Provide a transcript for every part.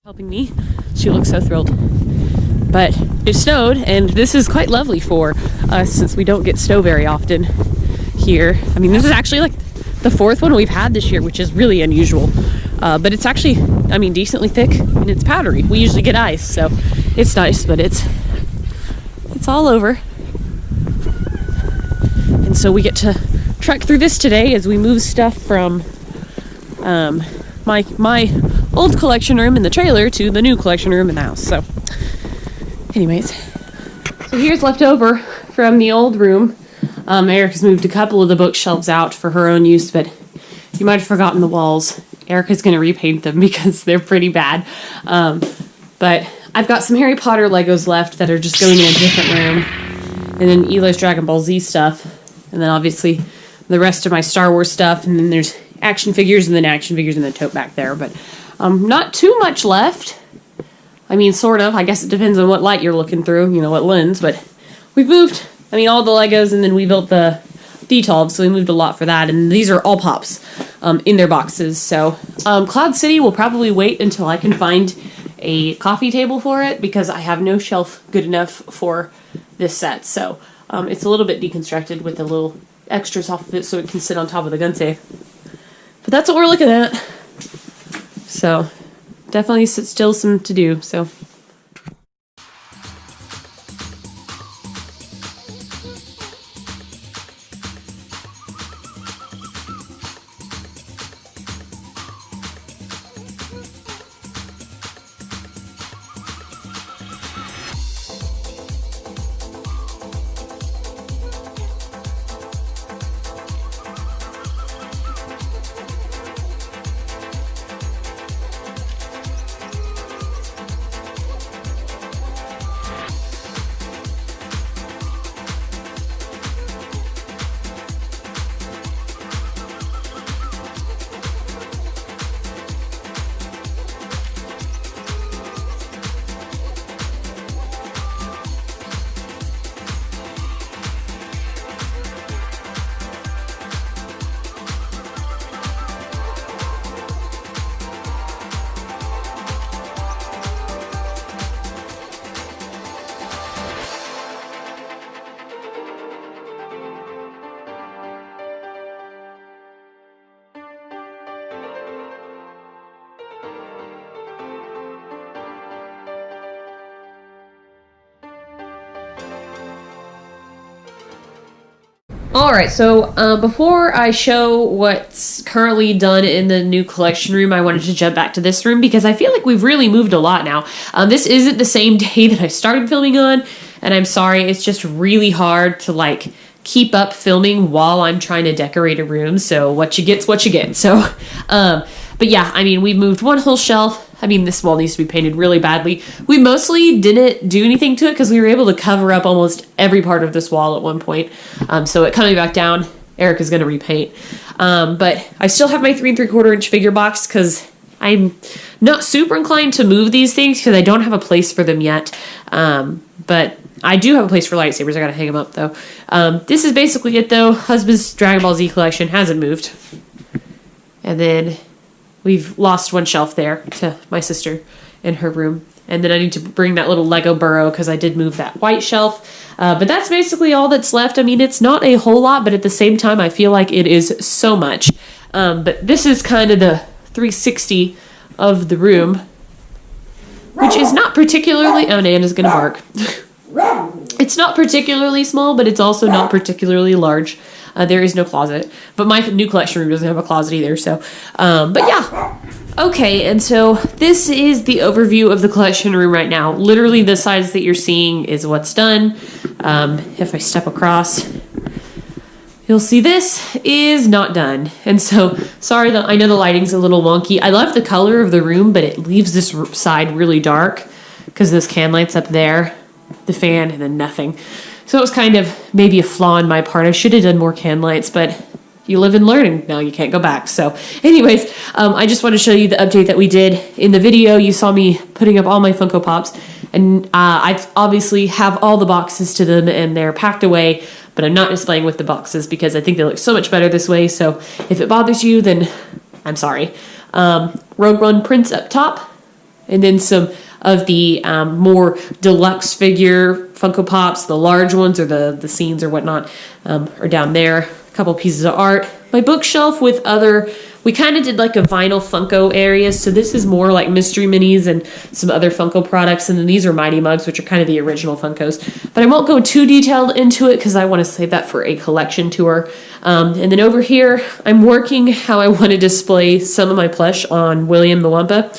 helping me. She looks so thrilled. But it snowed, and this is quite lovely for us since we don't get snow very often here. I mean, this is actually like the fourth one we've had this year, which is really unusual. But it's actually, I mean, decently thick, and it's powdery. We usually get ice, so it's nice, but it's all over. And so we get to trek through this today as we move stuff from my old collection room in the trailer to the new collection room in the house. So anyways, so here's leftover from the old room. Erica's moved a couple of the bookshelves out for her own use, but you might have forgotten the walls. Erica's going to repaint them because they're pretty bad. But I've got some Harry Potter Legos left that are just going in a different room. And then Eli's Dragon Ball Z stuff. And then obviously the rest of my Star Wars stuff. And then there's action figures and then action figures in the tote back there. But not too much left. I mean, sort of. I guess it depends on what light you're looking through, you know, what lens. But we've moved, I mean, all the Legos, and then we built the D12, so we moved a lot for that. And these are all Pops in their boxes. So Cloud City will probably wait until I can find a coffee table for it, because I have no shelf good enough for this set. So it's a little bit deconstructed with the little extras off of it so it can sit on top of the gun safe. But that's what we're looking at. So definitely still some to do. So alright, so before I show what's currently done in the new collection room, I wanted to jump back to this room because I feel like we've really moved a lot now. This isn't the same day that I started filming on, and I'm sorry, it's just really hard to like keep up filming while I'm trying to decorate a room, so what you get's what you get. So, but yeah, I mean, we moved one whole shelf. I mean, this wall needs to be painted really badly. We mostly didn't do anything to it because we were able to cover up almost every part of this wall at one point. So it coming back down, Erica's going to repaint. But I still have my 3 3/4 inch figure box because I'm not super inclined to move these things because I don't have a place for them yet. But I do have a place for lightsabers. I got to hang them up though. This is basically it though. Husband's Dragon Ball Z collection hasn't moved. And then we've lost one shelf there to my sister in her room. And then I need to bring that little Lego burrow because I did move that white shelf. But that's basically all that's left. I mean, it's not a whole lot, but at the same time, I feel like it is so much. But this is kind of the 360 of the room, which is not particularly... Oh, Nana's going to bark. It's not particularly small, but it's also not particularly large. There is no closet, but my new collection room doesn't have a closet either. So, but yeah. Okay, and so this is the overview of the collection room right now. Literally the sides that you're seeing is what's done. If I step across, you'll see this is not done. And so, sorry that I know the lighting's a little wonky. I love the color of the room, but it leaves this side really dark because this can light's up there, the fan, and then nothing. So it was kind of maybe a flaw on my part. I should have done more can lights, but you live and learn, and now you can't go back. So anyways, I just want to show you the update that we did in the video. You saw me putting up all my Funko Pops, and I obviously have all the boxes to them, and they're packed away, but I'm not displaying with the boxes because I think they look so much better this way. So if it bothers you, then I'm sorry. Rogue One prints up top, and then some of the more deluxe figure Funko Pops. The large ones or the scenes or whatnot are down there. A couple pieces of art. My bookshelf with other, we kind of did like a vinyl Funko area, so this is more like mystery minis and some other Funko products, and then these are Mighty Mugs, which are kind of the original Funkos. But I won't go too detailed into it because I want to save that for a collection tour. And then over here, I'm working how I want to display some of my plush on William the Wampa.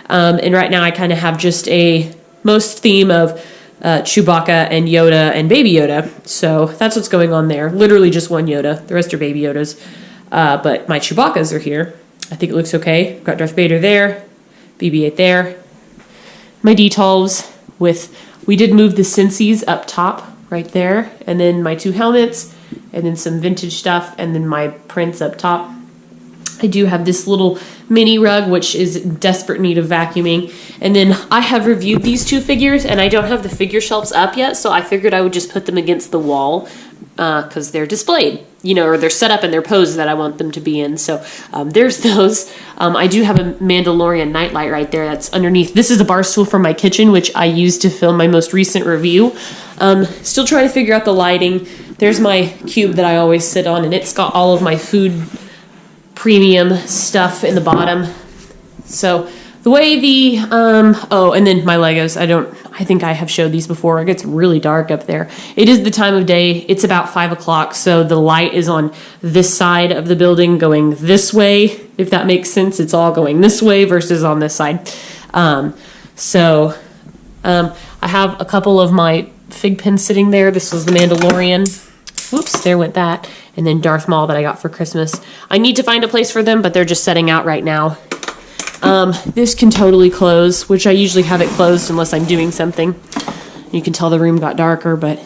And right now I kind of have just a most theme of Chewbacca and Yoda and Baby Yoda. So that's what's going on there. Literally just one Yoda. The rest are Baby Yodas. But my Chewbaccas are here. I think it looks okay. Got Darth Vader there. BB-8 there. My D12s we did move the Cincy's up top right there. And then my 2 helmets. And then some vintage stuff. And then my prints up top. I do have this little mini rug, which is in desperate need of vacuuming. And then I have reviewed these 2 figures, and I don't have the figure shelves up yet, so I figured I would just put them against the wall because they're displayed, or they're set up in their pose that I want them to be in. So there's those. I do have a Mandalorian nightlight right there that's underneath. This is a bar stool from my kitchen, which I used to film my most recent review. Still trying to figure out the lighting. There's my cube that I always sit on, and it's got all of my food premium stuff in the bottom. So the way the and then my Legos, I think I have showed these before. It gets really dark up there. It is the time of day. It's about 5 o'clock, so the light is on this side of the building going this way, if that makes sense. It's all going this way versus on this side. I have a couple of my fig pins sitting there. This was the Mandalorian. Whoops, there went that. And then Darth Maul that I got for Christmas. I need to find a place for them, but they're just setting out right now. This can totally close, which I usually have it closed unless I'm doing something. You can tell the room got darker, but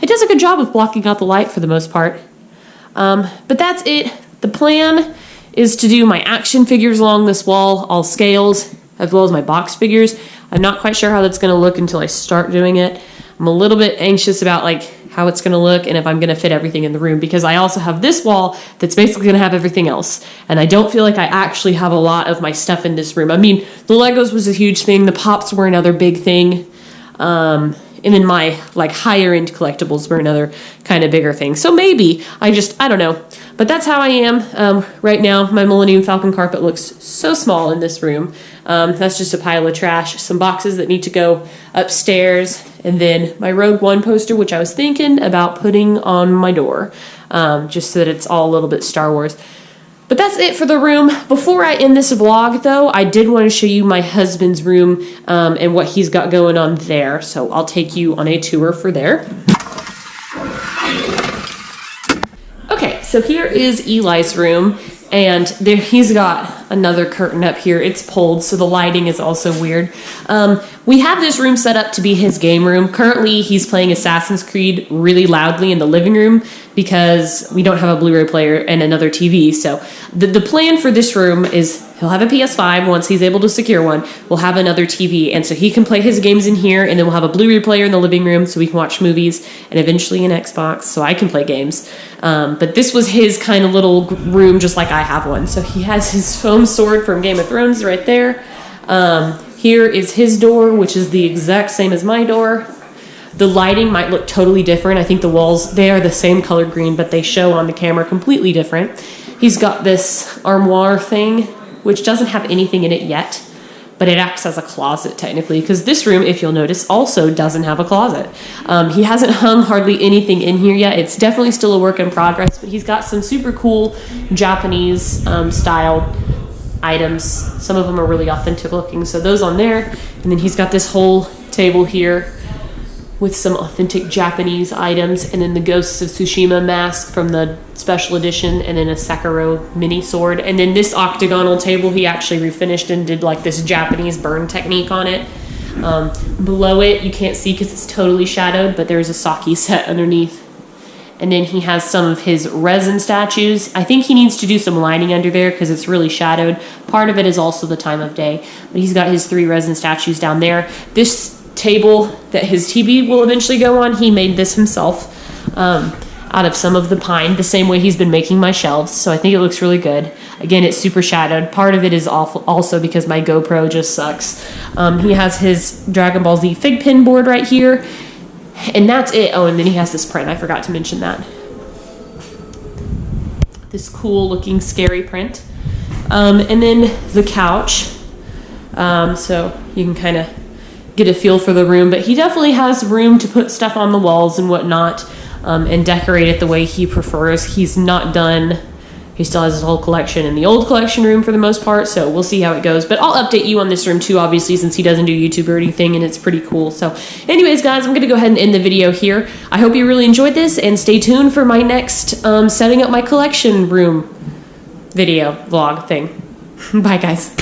it does a good job of blocking out the light for the most part. But that's it. The plan is to do my action figures along this wall, all scales, as well as my box figures. I'm not quite sure how that's going to look until I start doing it. I'm a little bit anxious about how it's going to look and if I'm going to fit everything in the room, because I also have this wall that's basically going to have everything else. And I don't feel like I actually have a lot of my stuff in this room. I mean, the Legos was a huge thing. The Pops were another big thing. And then my higher end collectibles were another kind of bigger thing. So maybe I don't know. But that's how I am right now. My Millennium Falcon carpet looks so small in this room. That's just a pile of trash. Some boxes that need to go upstairs. And then my Rogue One poster, which I was thinking about putting on my door. Just so that it's all a little bit Star Wars. But that's it for the room. Before I end this vlog, though, I did want to show you my husband's room and what he's got going on there. So I'll take you on a tour for there. Okay, so here is Eli's room. And there, he's got another curtain up here. It's pulled, so the lighting is also weird. We have this room set up to be his game room. Currently, he's playing Assassin's Creed really loudly in the living room because we don't have a Blu-ray player and another TV. So the plan for this room is he'll have a PS5 once he's able to secure one. We'll have another TV, and so he can play his games in here, and then we'll have a Blu-ray player in the living room so we can watch movies, and eventually an Xbox so I can play games. But this was his kind of little room, just like I have one. So he has his foam sword from Game of Thrones right there. Here is his door, which is the exact same as my door. The lighting might look totally different. I think the walls, they are the same color green, but they show on the camera completely different. He's got this armoire thing, which doesn't have anything in it yet, but it acts as a closet technically, because this room, if you'll notice, also doesn't have a closet. He hasn't hung hardly anything in here yet. It's definitely still a work in progress, but he's got some super cool Japanese style items. Some of them are really authentic looking, so those on there. And then he's got this whole table here with some authentic Japanese items, and then the Ghosts of Tsushima mask from the special edition, and then a Sekiro mini sword. And then this octagonal table he actually refinished and did this Japanese burn technique on it. Below it, you can't see because it's totally shadowed, but there's a sake set underneath. And then he has some of his resin statues. I think he needs to do some lighting under there because it's really shadowed. Part of it is also the time of day. But he's got his 3 resin statues down there. This table that his TV will eventually go on, he made this himself out of some of the pine, the same way he's been making my shelves. So I think it looks really good. Again, it's super shadowed. Part of it is also because my GoPro just sucks. He has his Dragon Ball Z fig pin board right here. And that's it. Oh, and then he has this print. I forgot to mention that. This cool looking scary print. And then the couch. So you can kind of get a feel for the room. But he definitely has room to put stuff on the walls and whatnot, and decorate it the way he prefers. He's not done. He still has his whole collection in the old collection room for the most part, so we'll see how it goes. But I'll update you on this room too, obviously, since he doesn't do YouTube or anything, and it's pretty cool. So anyways, guys, I'm going to go ahead and end the video here. I hope you really enjoyed this, and stay tuned for my next setting up my collection room video vlog thing. Bye, guys.